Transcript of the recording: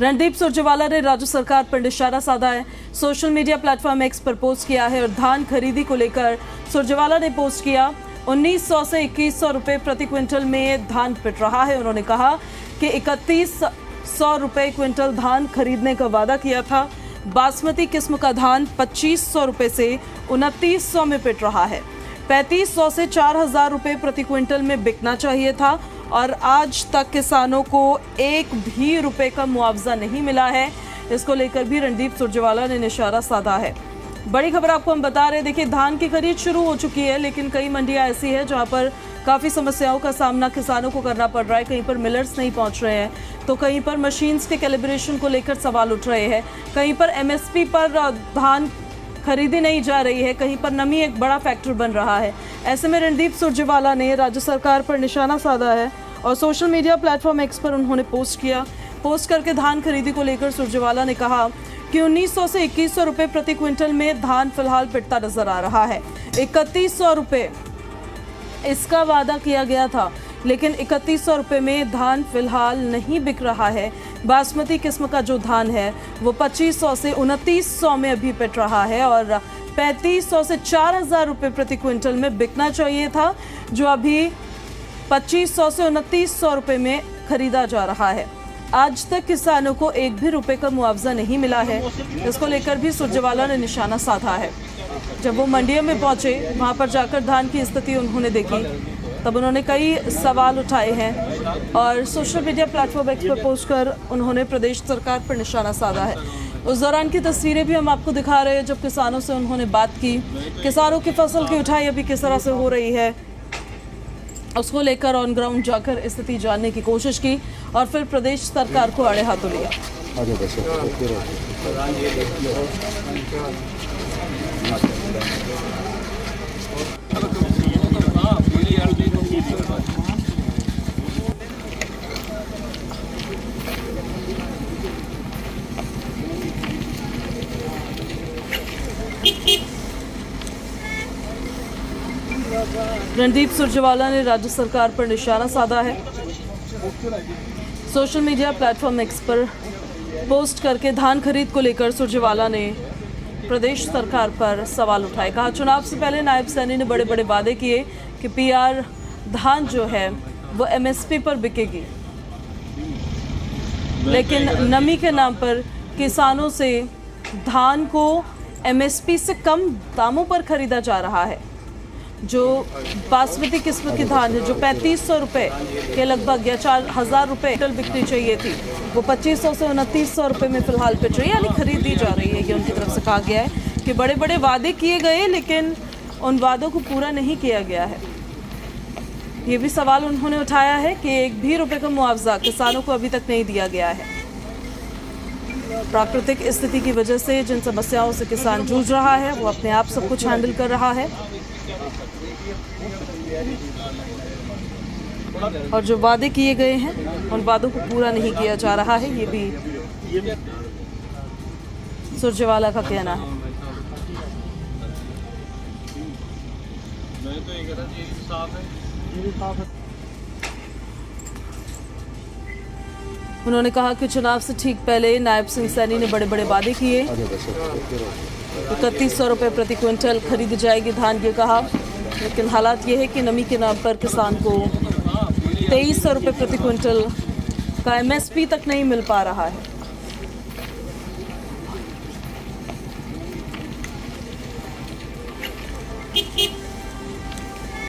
रणदीप सुरजेवाला ने राज्य सरकार पर निशाना साधा है। सोशल मीडिया प्लेटफॉर्म एक्स पर पोस्ट किया है और धान खरीदी को लेकर सुरजेवाला ने पोस्ट किया 1900 से 2100 रुपए प्रति क्विंटल में धान पिट रहा है। उन्होंने कहा कि 3100 रुपए क्विंटल धान खरीदने का वादा किया था। बासमती किस्म का धान 2500 रुपए से 2900 में पिट रहा है। 3500 से 4000 रुपए प्रति क्विंटल में बिकना चाहिए था और आज तक किसानों को एक भी रुपए का मुआवजा नहीं मिला है। इसको लेकर भी रणदीप सुरजेवाला ने निशाना साधा है। बड़ी खबर आपको हम बता रहे हैं। देखिए, धान की खरीद शुरू हो चुकी है, लेकिन कई मंडियां ऐसी है जहां पर काफ़ी समस्याओं का सामना किसानों को करना पड़ रहा है। कहीं पर मिलर्स नहीं पहुंच रहे हैं, तो कहीं पर मशीन्स के कैलिब्रेशन को लेकर सवाल उठ रहे हैं, कहीं पर एमएसपी पर धान खरीदी नहीं जा रही है, कहीं पर नमी एक बड़ा फैक्टर बन रहा है। ऐसे में रणदीप सुरजेवाला ने राज्य सरकार पर निशाना साधा है और सोशल मीडिया प्लेटफॉर्म एक्स पर उन्होंने पोस्ट करके धान खरीदी को लेकर सुरजेवाला ने कहा कि 1900 से 2100 रुपए प्रति क्विंटल में धान फिलहाल पिटता नजर आ रहा है। 3100 रुपए इसका वादा किया गया था, लेकिन 3100 रुपए में धान फिलहाल नहीं बिक रहा है। बासमती किस्म का जो धान है वो 2500 से 2900 में अभी पिट रहा है और 3500 से 4000 रुपए प्रति क्विंटल में बिकना चाहिए था, जो अभी 2500 से 2900 रुपए में खरीदा जा रहा है। आज तक किसानों को एक भी रुपए का मुआवजा नहीं मिला है। इसको लेकर भी सुरजेवाला ने निशाना साधा है। जब वो मंडियों में पहुंचे, वहां पर जाकर धान की स्थिति उन्होंने देखी, तब उन्होंने कई सवाल उठाए हैं और सोशल मीडिया प्लेटफॉर्म एक्स पर पोस्ट कर उन्होंने प्रदेश सरकार पर निशाना साधा है। उस दौरान की तस्वीरें भी हम आपको दिखा रहे हैं जब किसानों से उन्होंने बात की। किसानों की फसल की उठाई अभी किस तरह से हो रही है, उसको लेकर ऑन ग्राउंड जाकर स्थिति जानने की कोशिश की और फिर प्रदेश सरकार को आड़े हाथों लिया। रणदीप सुरजेवाला ने राज्य सरकार पर निशाना साधा है। सोशल मीडिया प्लेटफॉर्म एक्स पर पोस्ट करके धान खरीद को लेकर सुरजेवाला ने प्रदेश सरकार पर सवाल उठाए। कहा, चुनाव से पहले नायब सैनी ने बड़े बड़े वादे किए कि पीआर धान जो है वो एमएसपी पर बिकेगी, लेकिन नमी के नाम पर किसानों से धान को एमएसपी से कम दामों पर खरीदा जा रहा है। जो बासमती किस्म की धान है जो 3500 रुपये के लगभग या 4000 रुपये क्विंटल बिकनी चाहिए थी, वो 2500 से 2900 रुपये में फिलहाल पिट रही है, यानी खरीद दी जा रही है। ये उनकी तरफ से कहा गया है कि बड़े बड़े वादे किए गए, लेकिन उन वादों को पूरा नहीं किया गया है। ये भी सवाल उन्होंने उठाया है कि एक भी रुपये का मुआवजा किसानों को अभी तक नहीं दिया गया है। प्राकृतिक स्थिति की वजह से जिन समस्याओं से किसान जूझ रहा है, वो अपने आप सब कुछ हैंडल कर रहा है और जो वादे किए गए हैं उन वादों को पूरा नहीं किया जा रहा है। ये भी सुरजेवाला का कहना है। उन्होंने कहा कि चुनाव से ठीक पहले नायब सिंह सैनी ने बड़े बड़े वादे किए। 3100 रुपये प्रति क्विंटल खरीदी जाएगी धान, ये कहा, लेकिन हालात ये है कि नमी के नाम पर किसान को 2300 रुपये प्रति क्विंटल का एमएसपी तक नहीं मिल पा रहा है।